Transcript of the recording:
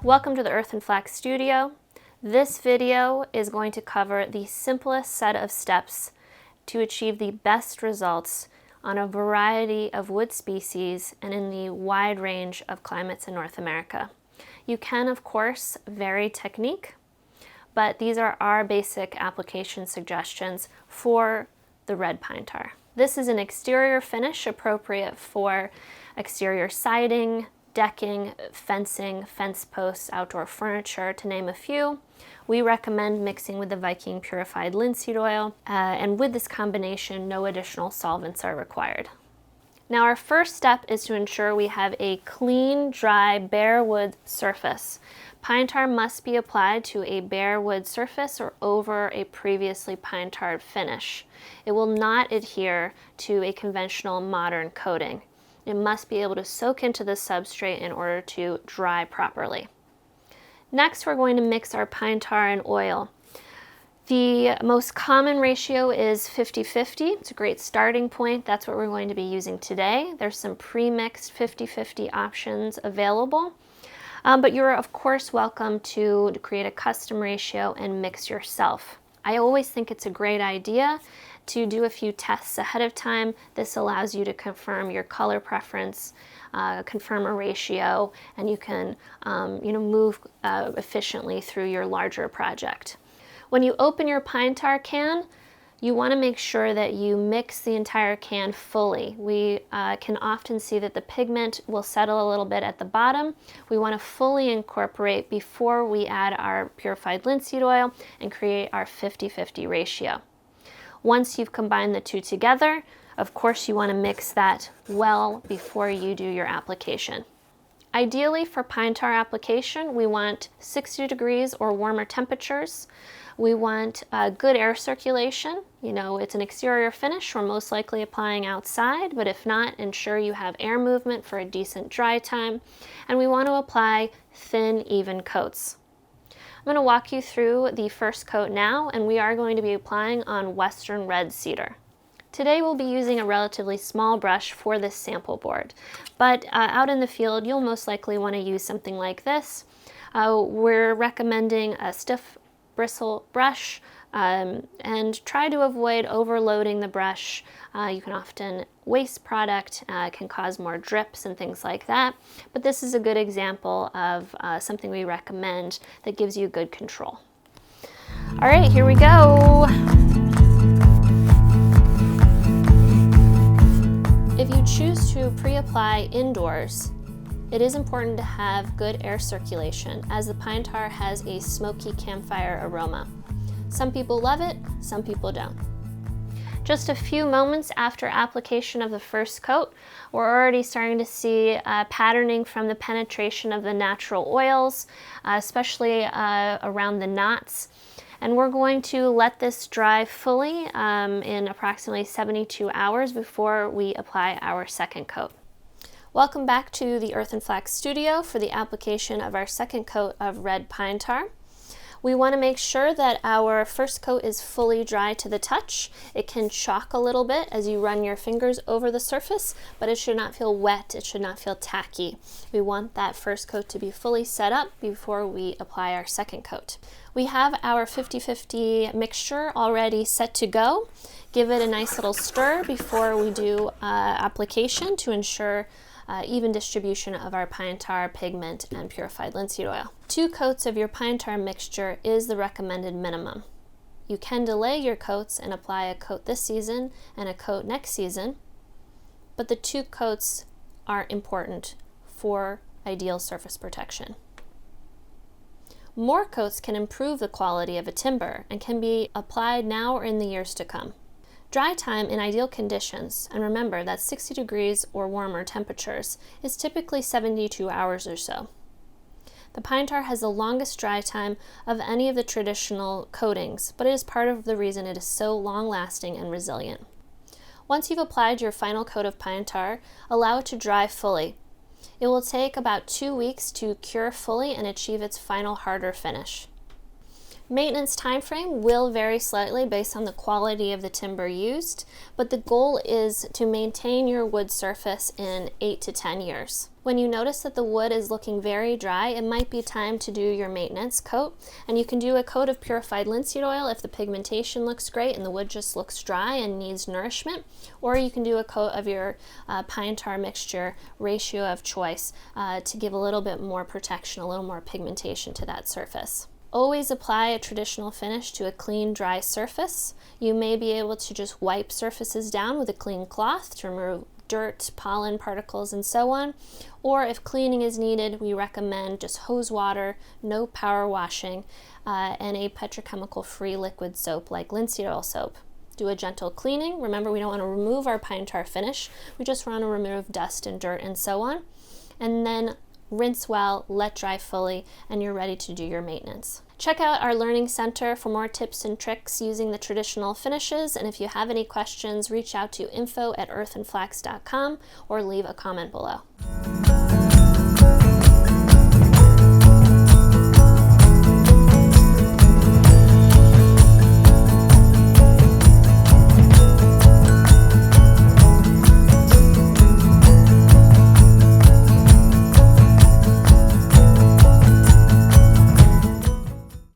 Welcome to the Earth and Flax studio. This video is going to cover the simplest set of steps to achieve the best results on a variety of wood species and in the wide range of climates in North America. You can, of course, vary technique, but these are our basic application suggestions for the red pine tar. This is an exterior finish appropriate for exterior siding, decking, fencing, fence posts, outdoor furniture, to name a few. We recommend mixing with the Viking Purified Linseed oil, and with this combination, no additional solvents are required. Now, our first step is to ensure we have a clean, dry, bare wood surface. Pine tar must be applied to a bare wood surface or over a previously pine tarred finish. It will not adhere to a conventional modern coating. It must be able to soak into the substrate in order to dry properly. Next, we're going to mix our pine tar and oil. The most common ratio is 50-50. It's a great starting point. That's what we're going to be using today. There's some pre-mixed 50-50 options available, but you're of course welcome to create a custom ratio and mix yourself. I always think it's a great idea to do a few tests ahead of time. This allows you to confirm your color preference, confirm a ratio, and you can move efficiently through your larger project. When you open your pine tar can, you want to make sure that you mix the entire can fully. We can often see that the pigment will settle a little bit at the bottom. We want to fully incorporate before we add our purified linseed oil and create our 50-50 ratio. Once you've combined the two together, of course you want to mix that well before you do your application. Ideally, for pine tar application, we want 60 degrees or warmer temperatures. We want good air circulation. You know, it's an exterior finish. We're most likely applying outside, but if not, ensure you have air movement for a decent dry time. And we want to apply thin, even coats. I'm going to walk you through the first coat now, and we are going to be applying on Western red cedar. Today we'll be using a relatively small brush for this sample board, but out in the field you'll most likely want to use something like this. We're recommending a stiff bristle brush, and try to avoid overloading the brush. You can often waste product, can cause more drips and things like that, but this is a good example of something we recommend that gives you good control. All right, here we go. If you choose to pre-apply indoors, it is important to have good air circulation, as the pine tar has a smoky campfire aroma. Some people love it, some people don't. Just a few moments after application of the first coat, we're already starting to see patterning from the penetration of the natural oils, especially around the knots. And we're going to let this dry fully in approximately 72 hours before we apply our second coat. Welcome back to the Earth and Flax studio for the application of our second coat of red pine tar. We want to make sure that our first coat is fully dry to the touch. It can chalk a little bit as you run your fingers over the surface, but it should not feel wet, it should not feel tacky. We want that first coat to be fully set up before we apply our second coat. We have our 50-50 mixture already set to go. Give it a nice little stir before we do application to ensure even distribution of our pine tar, pigment, and purified linseed oil. 2 coats of your pine tar mixture is the recommended minimum. You can delay your coats and apply a coat this season and a coat next season, but the 2 coats are important for ideal surface protection. More coats can improve the quality of a timber and can be applied now or in the years to come. Dry time in ideal conditions, and remember that 60 degrees or warmer temperatures, is typically 72 hours or so. The pine tar has the longest dry time of any of the traditional coatings, but it is part of the reason it is so long-lasting and resilient. Once you've applied your final coat of pine tar, allow it to dry fully. It will take about 2 weeks to cure fully and achieve its final harder finish. Maintenance time frame will vary slightly based on the quality of the timber used, but the goal is to maintain your wood surface in 8 to 10 years. When you notice that the wood is looking very dry, it might be time to do your maintenance coat, and you can do a coat of purified linseed oil if the pigmentation looks great and the wood just looks dry and needs nourishment, or you can do a coat of your pine tar mixture, ratio of choice, to give a little bit more protection, a little more pigmentation to that surface. Always apply a traditional finish to a clean, dry surface. You may be able to just wipe surfaces down with a clean cloth to remove dirt, pollen particles, and so on. Or if cleaning is needed, we recommend just hose water, no power washing, and a petrochemical-free liquid soap like linseed oil soap. Do a gentle cleaning. Remember, we don't want to remove our pine tar finish. We just want to remove dust and dirt and so on. And then rinse well, let dry fully, and you're ready to do your maintenance. Check out our Learning Center for more tips and tricks using the traditional finishes, and if you have any questions, reach out to info@earthandflax.com or leave a comment below.